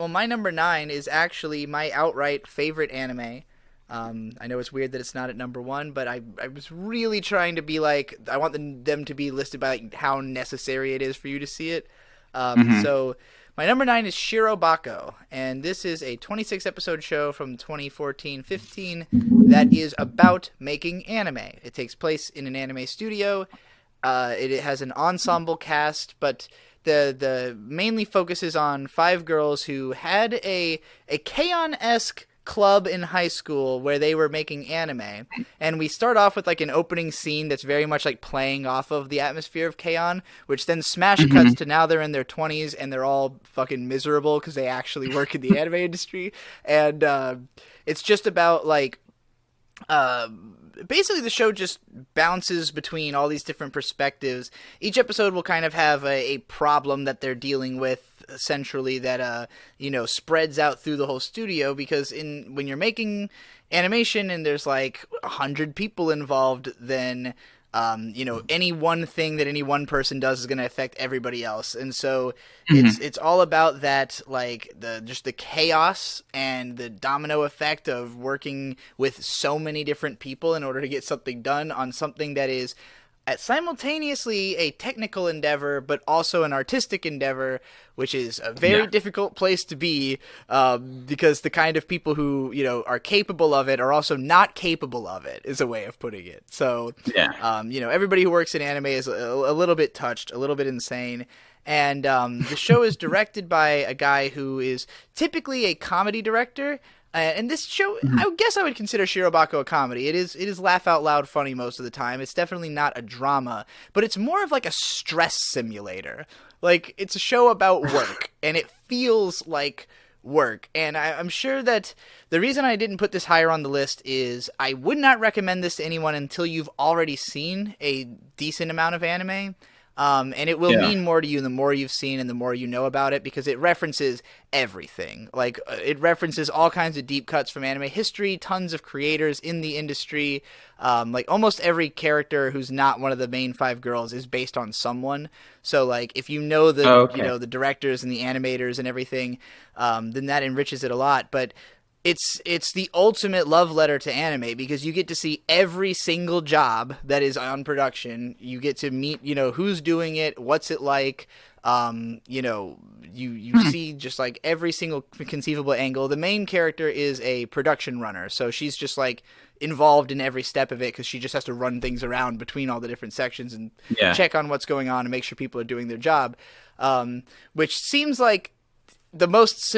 Well, my number 9 is actually my outright favorite anime. I know it's weird that it's not at number 1, but I was really trying to be like, I want them to be listed by like how necessary it is for you to see it. Hmm. So my number 9 is Shirobako, and this is a 26 episode show from 2014-15 that is about making anime. It takes place in an anime studio. It has an ensemble cast, but the mainly focuses on 5 girls who had a K-On!-esque club in high school where they were making anime. And we start off with like an opening scene that's very much like playing off of the atmosphere of K-On!, which then smash cuts Hmm. to now they're in their 20s and they're all fucking miserable because they actually work in the anime industry. And it's just about like uh, basically the show just bounces between all these different perspectives. Each episode will kind of have a problem that they're dealing with centrally that spreads out through the whole studio, because in when you're making animation and there's like 100 people involved, then any one thing that any one person does is going to affect everybody else. And so Hmm. it's all about that, like the chaos and the domino effect of working with so many different people in order to get something done on something that is at simultaneously a technical endeavor but also an artistic endeavor, which is a very Yeah. difficult place to be, because the kind of people who are capable of it are also not capable of it, is a way of putting it. So Yeah. everybody who works in anime is a little bit touched, a little bit insane. And the show is directed by a guy who is typically a comedy director. And this show, Mhm. I guess I would consider Shirobako a comedy. It is laugh out loud funny most of the time. It's definitely not a drama, but it's more of like a stress simulator. Like, it's a show about work, and it feels like work. And I'm sure that the reason I didn't put this higher on the list is I would not recommend this to anyone until you've already seen a decent amount of anime. And it will Yeah. mean more to you the more you've seen and the more you know about it, because it references everything. Like, it references all kinds of deep cuts from anime history, tons of creators in the industry. Like, almost every character who's not one of the main 5 girls is based on someone. So, like, if you know the Oh, you okay. know the directors and the animators and everything, then that enriches it a lot. But it's the ultimate love letter to anime, because you get to see every single job that is on production. You get to meet, who's doing it, what's it like. You Hmm. see just like every single conceivable angle. The main character is a production runner, so she's just like involved in every step of it because she just has to run things around between all the different sections and Yeah. check on what's going on and make sure people are doing their job. Which seems like the most